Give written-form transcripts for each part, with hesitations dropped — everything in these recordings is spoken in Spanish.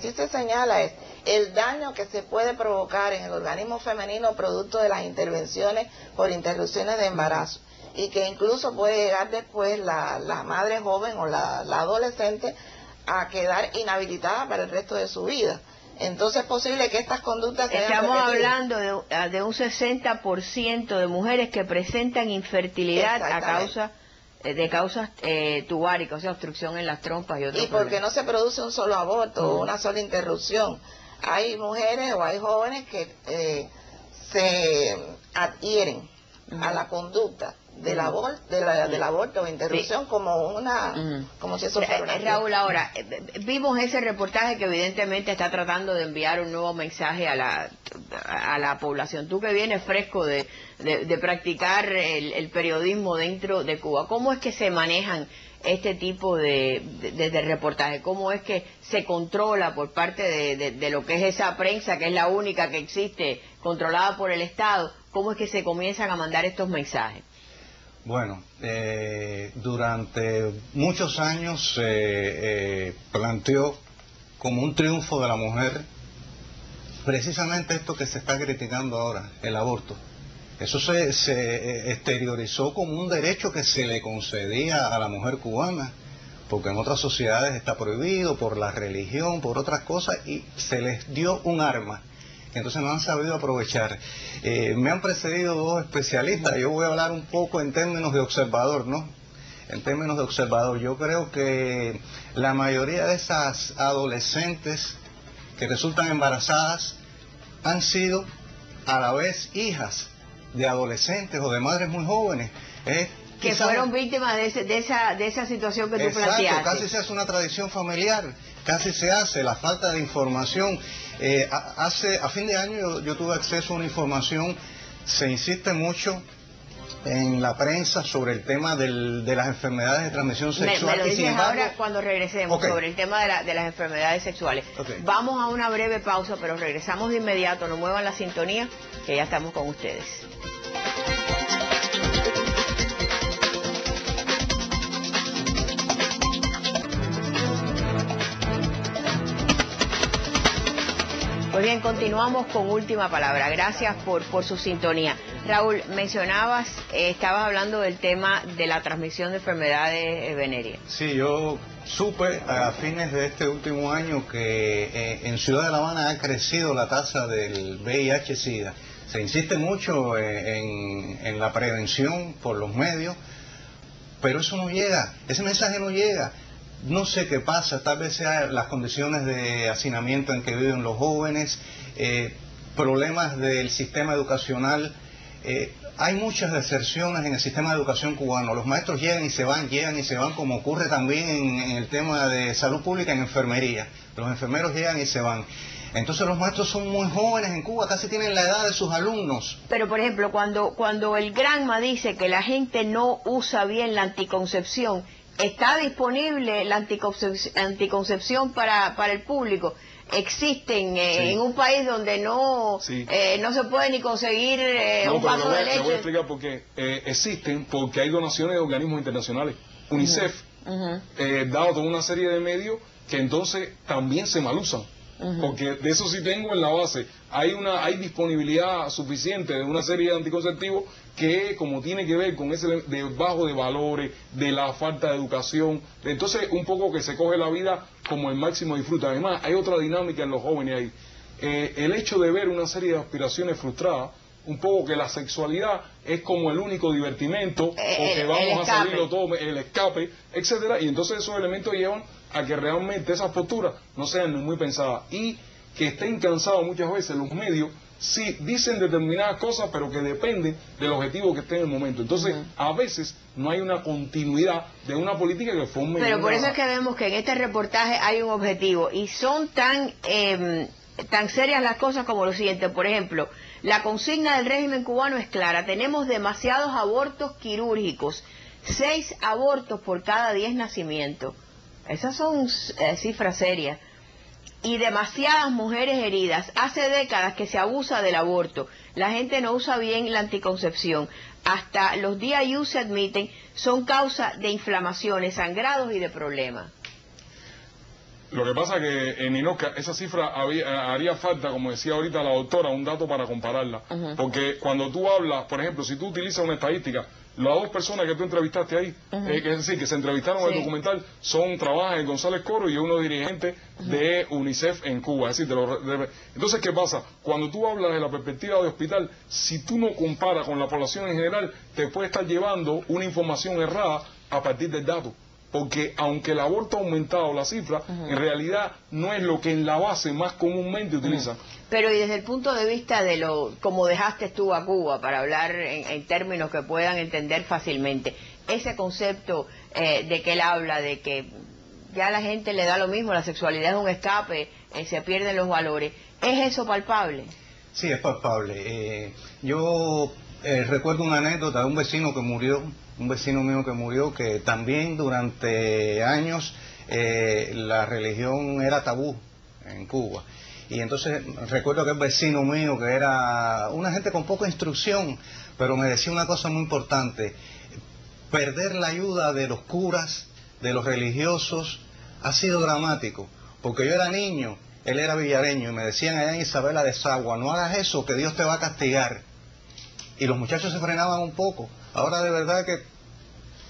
sí se señala es el daño que se puede provocar en el organismo femenino producto de las intervenciones por interrupciones de embarazo, y que incluso puede llegar después la madre joven o la adolescente a quedar inhabilitada para el resto de su vida. Entonces es posible que estas conductas se hayan Estamos repetido. hablando de un 60% de mujeres que presentan infertilidad a causa de causas tubáricas, o sea, obstrucción en las trompas y otros Y porque problemas. no se produce un solo aborto o una sola interrupción. Hay mujeres o hay jóvenes que se adhieren a la conducta del aborto o interrupción como si eso fuera una Raúl, ahora, vimos ese reportaje que evidentemente está tratando de enviar un nuevo mensaje a la población. Tú que vienes fresco de practicar el periodismo dentro de Cuba, ¿cómo es que se manejan este tipo de reportaje? ¿Cómo es que se controla por parte de lo que es esa prensa, que es la única que existe, controlada por el Estado? ¿Cómo es que se comienzan a mandar estos mensajes? Bueno, durante muchos años se planteó como un triunfo de la mujer precisamente esto que se está criticando ahora, el aborto. Eso se exteriorizó como un derecho que se le concedía a la mujer cubana, porque en otras sociedades está prohibido por la religión, por otras cosas, y se les dio un arma. Entonces no han sabido aprovechar. Me han precedido dos especialistas, yo voy a hablar un poco en términos de observador, ¿no? En términos de observador, yo creo que la mayoría de esas adolescentes que resultan embarazadas han sido a la vez hijas de adolescentes o de madres muy jóvenes. Que fueron víctimas de esa situación que tú planteaste. Exacto, casi se hace una tradición familiar, casi se hace la falta de información. A fin de año yo tuve acceso a una información, se insiste mucho en la prensa sobre el tema de las enfermedades de transmisión sexual. Me lo dices embargo, ahora cuando regresemos, okay, sobre el tema de las enfermedades sexuales. Okay. Vamos a una breve pausa, pero regresamos de inmediato. No muevan la sintonía, que ya estamos con ustedes. Pues bien, continuamos con Última Palabra. Gracias por su sintonía. Raúl, mencionabas, estabas hablando del tema de la transmisión de enfermedades venéreas. Sí, yo supe a fines de este último año que en Ciudad de La Habana ha crecido la tasa del VIH-Sida. Se insiste mucho en la prevención por los medios, pero eso no llega, ese mensaje no llega. No sé qué pasa, tal vez sean las condiciones de hacinamiento en que viven los jóvenes, problemas del sistema educacional. Hay muchas deserciones en el sistema de educación cubano. Los maestros llegan y se van, como ocurre también en el tema de salud pública, en enfermería. Los enfermeros llegan y se van. Entonces los maestros son muy jóvenes en Cuba, casi tienen la edad de sus alumnos. Pero por ejemplo, cuando el Granma dice que la gente no usa bien la anticoncepción, ¿está disponible la anticoncepción para el público? ¿Existen Sí. en un país donde no se puede ni conseguir un vaso de leche? Te voy a explicar por qué. Existen porque hay donaciones de organismos internacionales. UNICEF da toda una serie de medios que entonces también se malusan. Porque de eso sí tengo en la base. Hay disponibilidad suficiente de una serie de anticonceptivos que, como tiene que ver con ese de bajo de valores, de la falta de educación, entonces un poco que se coge la vida como el máximo disfrute. Además, hay otra dinámica en los jóvenes ahí. El hecho de ver una serie de aspiraciones frustradas, un poco que la sexualidad es como el único divertimento, o que vamos a salirlo todo, el escape, etcétera, y entonces esos elementos llevan a que realmente esas posturas no sean muy pensadas y que estén cansados muchas veces los medios. Sí, dicen determinadas cosas, pero que dependen del objetivo que esté en el momento. Entonces, a veces no hay una continuidad de una política que forme... Pero por eso es que vemos que en este reportaje hay un objetivo y son tan serias las cosas como lo siguiente. Por ejemplo, la consigna del régimen cubano es clara. Tenemos demasiados abortos quirúrgicos, 6 abortos por cada 10 nacimientos. Esas son cifras serias. Y demasiadas mujeres heridas. Hace décadas que se abusa del aborto. La gente no usa bien la anticoncepción. Hasta los DIU se admiten, son causa de inflamaciones, sangrados y de problemas. Lo que pasa que en Ninoca esa cifra haría falta, como decía ahorita la doctora, un dato para compararla. Porque cuando tú hablas, por ejemplo, si tú utilizas una estadística, las dos personas que tú entrevistaste ahí, es decir, que se entrevistaron en el documental, trabajan en González Coro y uno dirigente de UNICEF en Cuba. Es decir, entonces, ¿qué pasa? Cuando tú hablas de la perspectiva de hospital, si tú no comparas con la población en general, te puede estar llevando una información errada a partir del dato. Porque aunque el aborto ha aumentado la cifra, en realidad no es lo que en la base más comúnmente utilizan. Pero y desde el punto de vista de como dejaste tú a Cuba, para hablar en términos que puedan entender fácilmente, ese concepto de que él habla, de que ya a la gente le da lo mismo, la sexualidad es un escape, se pierden los valores, ¿es eso palpable? Sí, es palpable. Yo recuerdo una anécdota de un vecino mío que murió, que también durante años la religión era tabú en Cuba. Y entonces recuerdo que el vecino mío, que era una gente con poca instrucción, pero me decía una cosa muy importante: perder la ayuda de los curas, de los religiosos, ha sido dramático, porque yo era niño, él era villareño, y me decían allá en Isabela de Sagua, no hagas eso, que Dios te va a castigar. Y los muchachos se frenaban un poco. Ahora de verdad que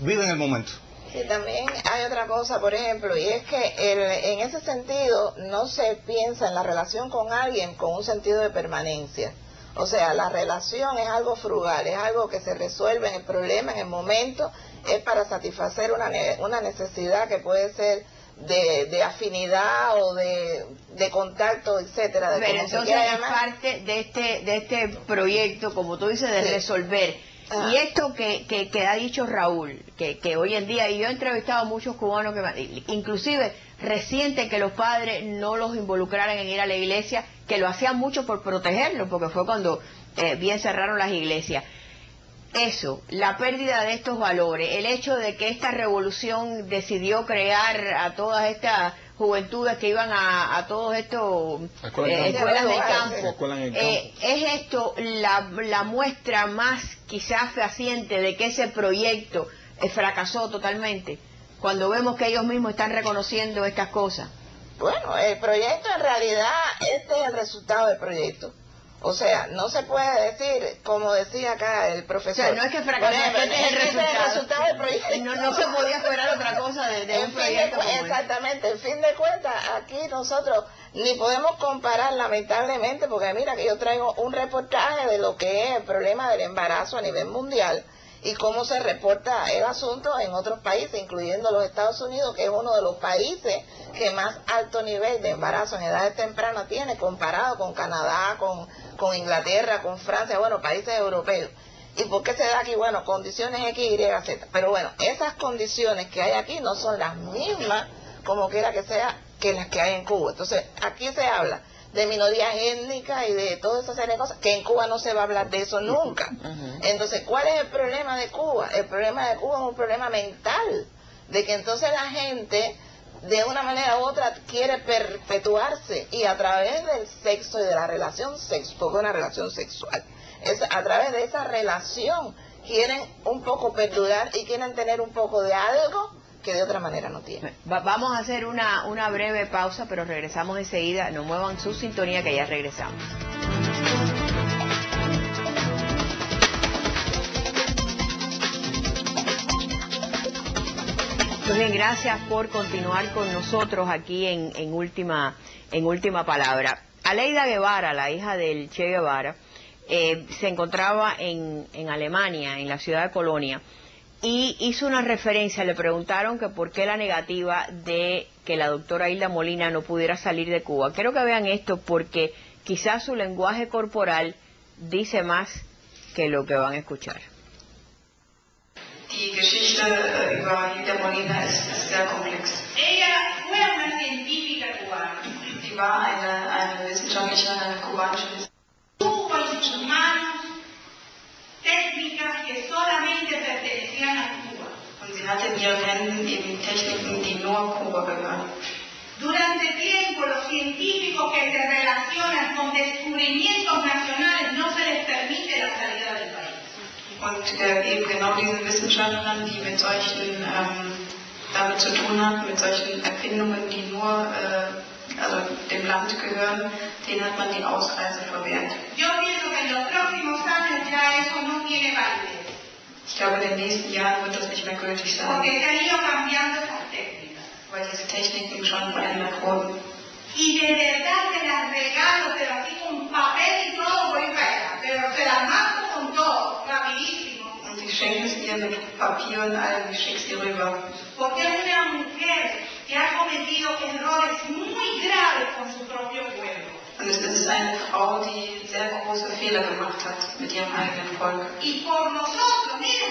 viven el momento. Y también hay otra cosa, por ejemplo, y es que en ese sentido no se piensa en la relación con alguien con un sentido de permanencia. O sea, la relación es algo frugal, es algo que se resuelve en el problema, en el momento, es para satisfacer una necesidad que puede ser de afinidad o de contacto, etcétera. Pero entonces es parte de este proyecto, como tú dices, de resolver. Y esto que ha dicho Raúl, que hoy en día, y yo he entrevistado a muchos cubanos que inclusive reciente que los padres no los involucraran en ir a la iglesia, que lo hacían mucho por protegerlos, porque fue cuando bien cerraron las iglesias. Eso, la pérdida de estos valores, el hecho de que esta revolución decidió crear a todas estas juventudes que iban a todos estos escuelas de campo, ¿es esto la muestra más quizás fehaciente de que ese proyecto fracasó totalmente? Cuando vemos que ellos mismos están reconociendo estas cosas. Bueno, el proyecto en realidad, este es el resultado del proyecto. O sea, no se puede decir, como decía acá el profesor. O sea, no es que fracasó, este es el resultado del proyecto. No se podía esperar otra cosa de un proyecto como exactamente, en fin de cuentas, aquí nosotros ni podemos comparar, lamentablemente, porque mira que yo traigo un reportaje de lo que es el problema del embarazo a nivel mundial y cómo se reporta el asunto en otros países, incluyendo los Estados Unidos, que es uno de los países que más alto nivel de embarazo en edades tempranas tiene, comparado con Canadá, con Inglaterra, con Francia, bueno, países europeos. ¿Y por qué se da aquí? Bueno, condiciones X, Y, Z. Pero bueno, esas condiciones que hay aquí no son las mismas, como quiera que sea, que las que hay en Cuba. Entonces, aquí se habla de minorías étnicas y de toda esa serie de cosas, que en Cuba no se va a hablar de eso nunca. Entonces, ¿cuál es el problema de Cuba? El problema de Cuba es un problema mental, de que entonces la gente, de una manera u otra, quiere perpetuarse, y a través del sexo y de la relación sexual, porque es una relación sexual, a través de esa relación quieren un poco perdurar y quieren tener un poco de algo que de otra manera no tiene. Vamos a hacer una breve pausa, pero regresamos enseguida. No muevan su sintonía, que ya regresamos. Pues bien, gracias por continuar con nosotros aquí en última palabra. Aleida Guevara, la hija del Che Guevara, se encontraba en Alemania, en la ciudad de Colonia, y hizo una referencia. Le preguntaron que por qué la negativa de que la doctora Hilda Molina no pudiera salir de Cuba. Quiero que vean esto, porque quizás su lenguaje corporal dice más que lo que van a escuchar. Die Geschichte über Hilda Molina ist sehr komplex. Ella fue una científica cubana. Sie war eine wissenschaftliche kubanische Wissenschaftlerin. Tuvo en sus manos técnicas que solamente pertenecían a Cuba. Und sie hatte in ihren Händen eben Techniken, die nur Kuba gehören. Durante tiempo, los científicos que se relacionan con descubrimientos nacionales no se les permite la salida del país. Und eben genau diese Wissenschaftlerinnen, die mit solchen damit zu tun hat, mit solchen Erfindungen, die nur dem Land gehören, denen hat man die Ausreise verwehrt. Yo pienso que en los próximos años ya eso no tiene validez. Ich glaube, in den nächsten Jahren wird das nicht mehr gültig sein, Porque se han ido cambiando esas técnicas. weil diese Techniken schon verändert wurden. Y de verdad se las regalo, pero así con papel y todo voy para allá. Pero se las mando con todo, rapidísimo. Und ich schenke es ihr mit Papier und allem, ich schicke es ihr rüber. Porque es una mujer que ha cometido errores muy graves con su propio pueblo. Und es ist eine Frau, die sehr große Fehler gemacht hat mit ihrem eigenen Volk. Y por nosotros, mira.